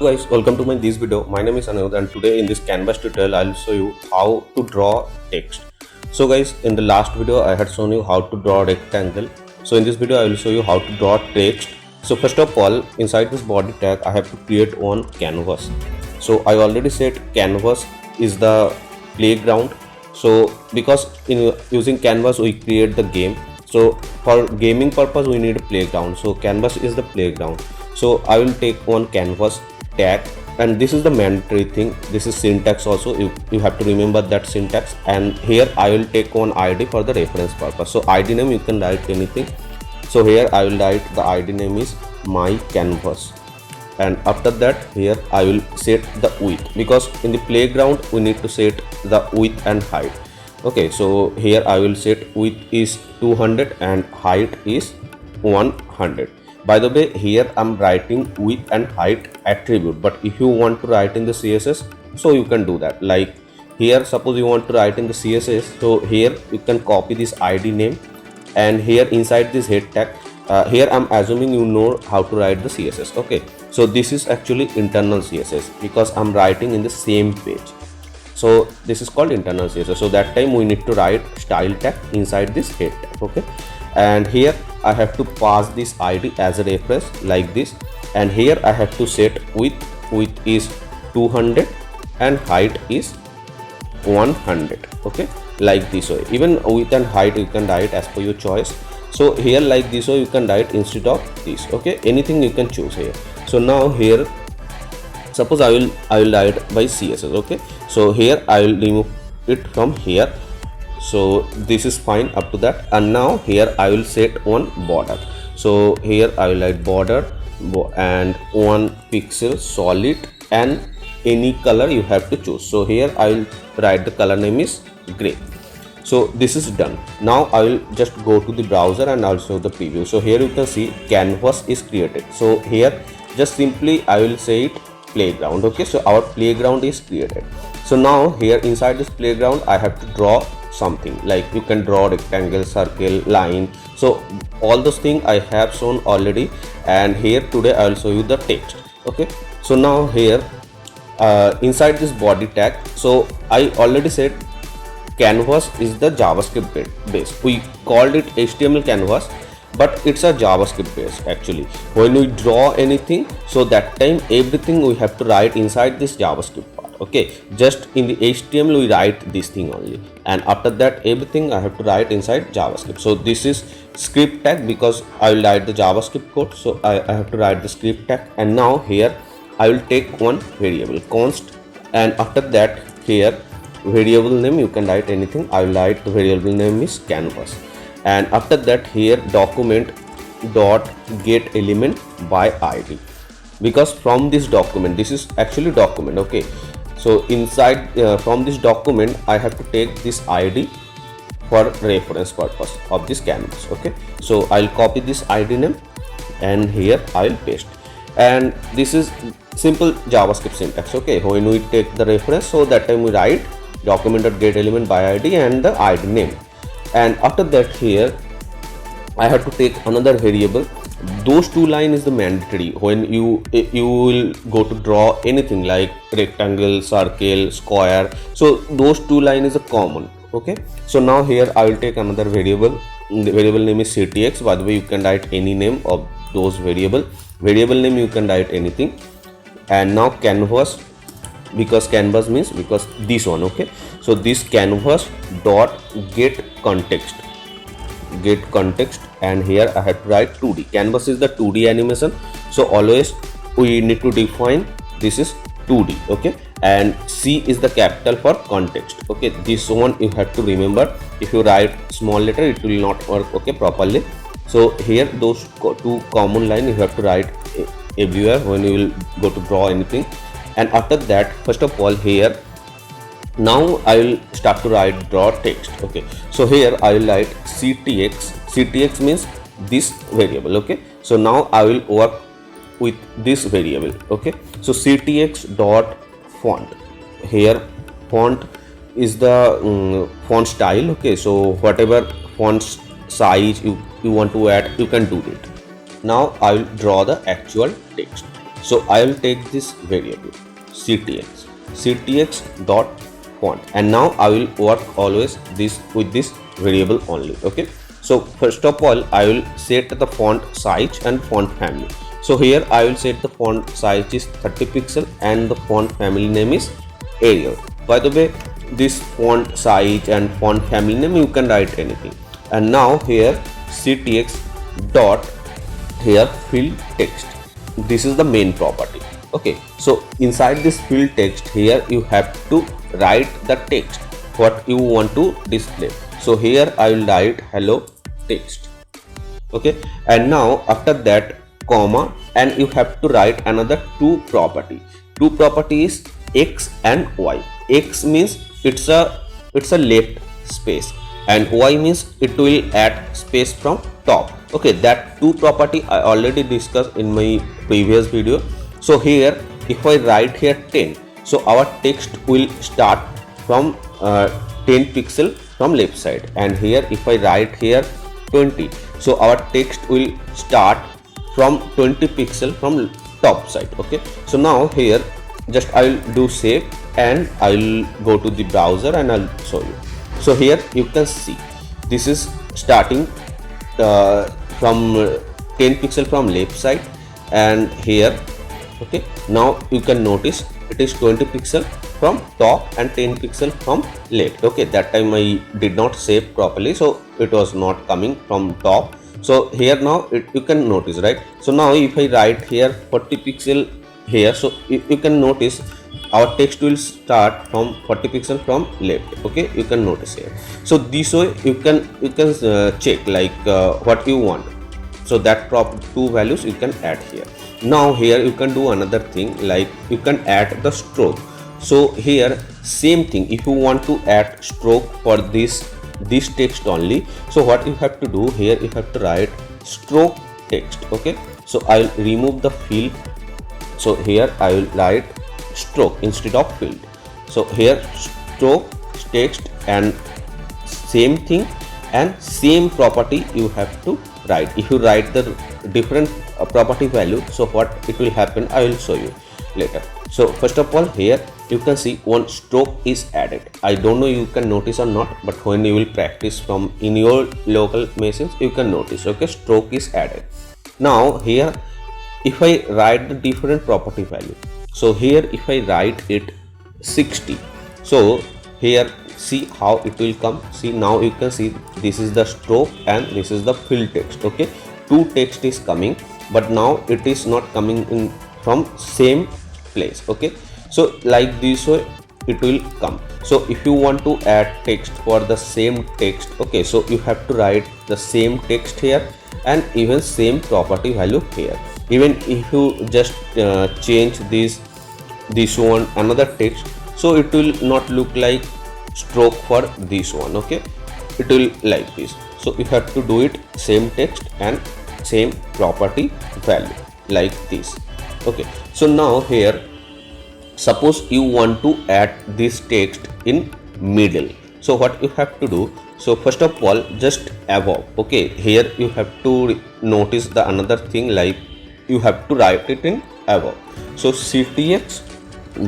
Guys, welcome to this video. My name is Anand and today in this canvas tutorial I'll show you how to draw text. So guys, in the last video I had shown you how to draw rectangle. So in this video I will show you how to draw text. So first of all, inside this body tag I have to create one canvas. So I already said canvas is the playground. So because in using canvas we create the game. So for gaming purpose we need a playground. So canvas is the playground. So I will take one canvas tag, and this is the mandatory thing. This is syntax also. You have to remember that syntax. And here I will take one ID for the reference purpose. So ID name you can write anything. So here I will write the ID name is my canvas, and after that here I will set the width, because in the playground we need to set the width and height. Okay, so here I will set width is 200 and height is 100. By the way, here I'm writing width and height attribute, but if you want to write in the CSS, so you can do that. Like here, suppose you want to write in the CSS, so here you can copy this ID name, and here inside this head tag, here I'm assuming you know how to write the CSS. Okay, so this is actually internal CSS because I'm writing in the same page. So this is called internal CSS. So that time we need to write style tag inside this head tag. Okay, and here I have to pass this ID as a reference like this, and here I have to set width is 200 and height is 100. Okay, like this way. Even width and height you can write as per your choice. So here like this way you can write instead of this. Okay, anything you can choose here. So now here suppose I will write by CSS. Okay, so here I will remove it from here. So this is fine up to that, and now here I will set one border. So here I will write border and 1 pixel solid, and any color you have to choose. So here I will write the color name is gray. So this is done. Now I will just go to the browser and I'll show the preview. So here you can see canvas is created. So here just simply I will say it playground. Okay, so our playground is created. So now here inside this playground I have to draw something, like you can draw rectangle, circle, line. So all those things I have shown already, and here today I will show you the text. Okay, so now here inside this body tag, so I already said canvas is the JavaScript base. We called it HTML canvas, but it's a JavaScript base actually. When we draw anything, so that time everything we have to write inside this JavaScript part. Okay, just in the HTML we write this thing only, and after that everything I have to write inside JavaScript. So this is script tag because I will write the JavaScript code, so I have to write the script tag. And now here I will take one variable const, and after that here variable name you can write anything. I will write the variable name is canvas, and after that here document dot get element by ID, because from this document, this is actually document. Okay, so inside from this document I have to take this ID for reference purpose of this canvas. Okay, so I'll copy this ID name and here I'll paste, and this is simple JavaScript syntax. Okay, when we take the reference, so that time we write document.get element by ID and the ID name, and after that here I have to take another variable. Those two line is the mandatory when you will go to draw anything like rectangle, circle, square. So those two line is a common. Okay, so now here I will take another variable. The variable name is ctx. By the way, you can write any name of those variable name, you can write anything. And now canvas, because canvas means because this one. Okay, so this canvas dot get context, and here I have to write 2D. Canvas is the 2D animation, so always we need to define this is 2D. Okay, and C is the capital for context. Okay, this one you have to remember. If you write small letter it will not work okay properly. So here those two common line you have to write everywhere when you will go to draw anything. And after that, first of all here now I will start to write draw text. Okay, so here I will write ctx means this variable. Okay, so now I will work with this variable. Okay, so ctx dot font, here font is the font style. Okay, so whatever font size you want to add, you can do it. Now I will draw the actual text. So I will take this variable ctx dot font, and now I will work always this with this variable only. Okay, so first of all I will set the font size and font family. So here I will set the font size is 30 pixel and the font family name is Arial. By the way, this font size and font family name you can write anything. And now here ctx dot here fill text, this is the main property. Okay, so inside this fill text here you have to write the text what you want to display. So here I will write hello text. Okay, and now after that comma, and you have to write another two properties x and y. X means it's a left space, and y means it will add space from top. Okay, that two property I already discussed in my previous video. So here if I write here 10, so our text will start from 10 pixel from left side, and here if I write here 20, so our text will start from 20 pixel from top side. Okay, so now here just I will do save and I will go to the browser and I'll show you. So here you can see this is starting from 10 pixel from left side, and here okay, now you can notice it is 20 pixel from top and 10 pixel from left. Okay, that time I did not save properly, so it was not coming from top. So here now you can notice, right? So now if I write here 40 pixel here, so you can notice our text will start from 40 pixel from left. Okay, you can notice here. So this way you can check like what you want. So that two values you can add here. Now here you can do another thing, like you can add the stroke. So here same thing, if you want to add stroke for this text only, so what you have to do here, you have to write stroke text. Okay, so I will remove the field. So here I will write stroke instead of field. So here stroke text, and same thing and same property you have to write. If you write the different property value, so what it will happen I will show you later. So first of all here you can see one stroke is added. I don't know you can notice or not, but when you will practice from in your local machines you can notice. Okay, stroke is added. Now here if I write the different property value, so here if I write it 60, so here see how it will come. See, now you can see this is the stroke and this is the fill text. Okay, two text is coming, but now it is not coming in from same place. Okay, so like this way it will come. So if you want to add text for the same text, okay, so you have to write the same text here and even same property value here. Even if you just change this one another text, so it will not look like stroke for this one. Okay, it will like this. So you have to do it same text and same property value like this. Okay, so now here suppose you want to add this text in middle, so what you have to do, so first of all just above. Okay, here you have to notice the another thing, like you have to write it in above. So ctx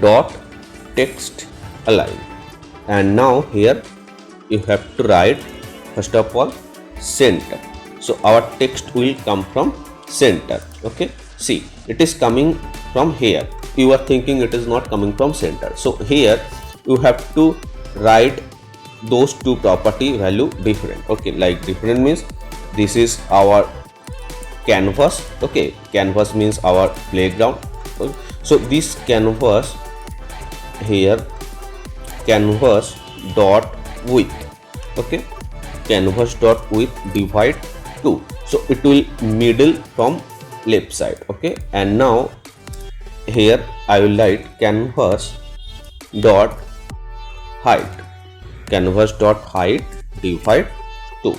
dot text align, and now here you have to write first of all center. So our text will come from center. Okay, see it is coming from here. You are thinking it is not coming from center, so here you have to write those two property value different. Okay, like different means this is our canvas. Okay, canvas means our playground. Okay. So this canvas here canvas dot width. Okay, canvas dot width divide 2, so it will middle from left side. Okay, and now here I will write canvas dot height, canvas dot height divide 2,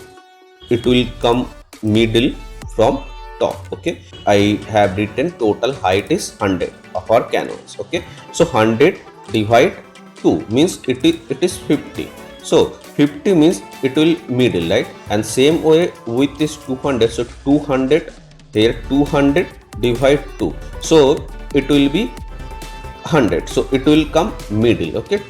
it will come middle from top. Okay, I have written total height is 100 of our canvas. Okay, so 100 divide 2 means it is 50. So 50 means it will middle, right? And same way width is 200, so 200 here 200 divide 2, so it will be 100, so it will come middle. Okay,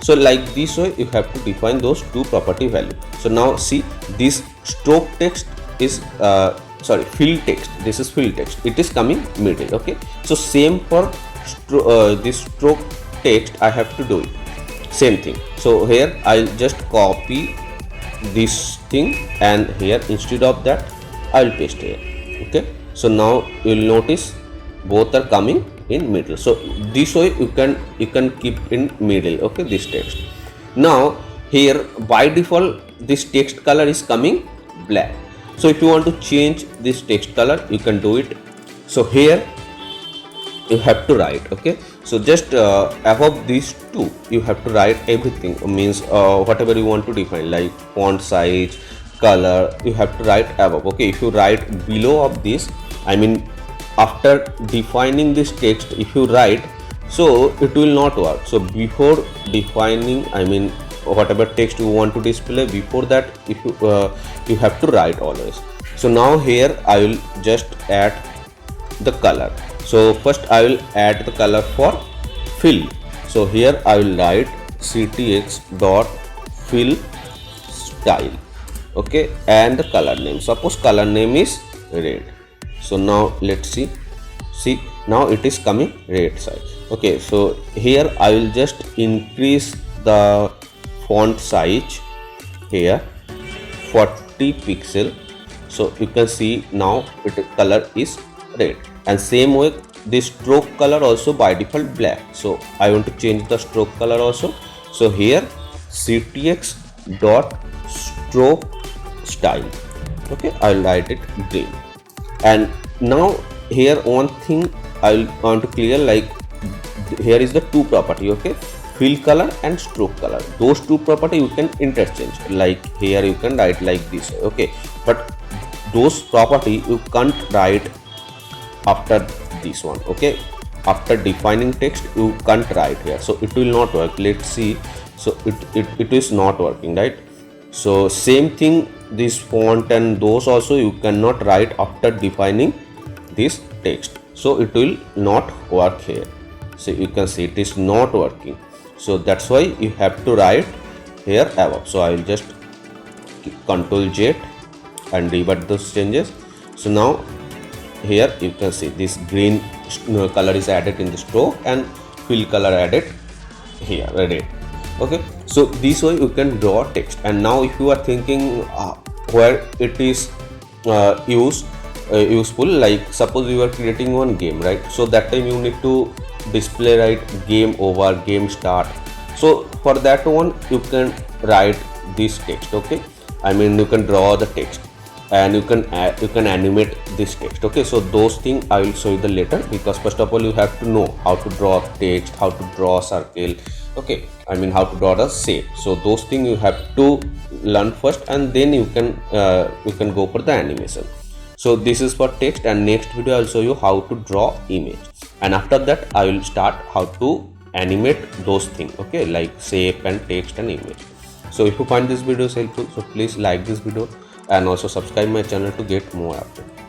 so like this way you have to define those two property value. So now see, this stroke text is fill text, this is fill text, it is coming middle. Okay, so same for this stroke text I have to do it same thing. So here I'll just copy this thing, and here instead of that I'll paste here. Okay, so now you'll notice both are coming in middle. So this way you can keep in middle. Okay, this text. Now here by default this text color is coming black. So if you want to change this text color, you can do it. So here you have to write. Okay, so just above these two you have to write everything, means whatever you want to define, like font size, color, you have to write above. Okay, if you write below of this, I mean after defining this text, if you write, so it will not work. So before defining, I mean whatever text you want to display, before that if you have to write always. So now here I will just add the color. So first I will add the color for fill. So here I will write ctx dot fill style. Okay, and the color name, suppose color name is red. So now let's see now it is coming red side. Okay, so here I will just increase the font size here 40 pixel. So you can see now color is red, and same way this stroke color also by default black. So I want to change the stroke color also. So here ctx dot stroke style. Okay, I'll write it green. And now here one thing I want to clear, like here is the two property. Okay, fill color and stroke color, those two property you can interchange. Like here you can write like this. Okay, but those property you can't write after this one. Okay, after defining text you can't write here, so it will not work. Let's see. So it is not working, right? So same thing, this font and those also you cannot write after defining this text, so it will not work here. So you can see it is not working. So that's why you have to write here above. So I will just Ctrl Z and revert those changes. So now here you can see this green color is added in the stroke and fill color added here red. Okay, so this way you can draw text. And now if you are thinking where it is useful, like suppose you are creating one game, right? So that time you need to display right game over, game start. So for that one you can write this text. Okay, I mean you can draw the text and you can animate this text. Okay, so those things I will show you the later, because first of all you have to know how to draw text, how to draw circle. Okay, I mean how to draw the shape. So those things you have to learn first, and then you can go for the animation. So this is for text, and next video I will show you how to draw image, and after that I will start how to animate those things. Okay, like shape and text and image. So if you find this video helpful, so please like this video and also subscribe my channel to get more updates.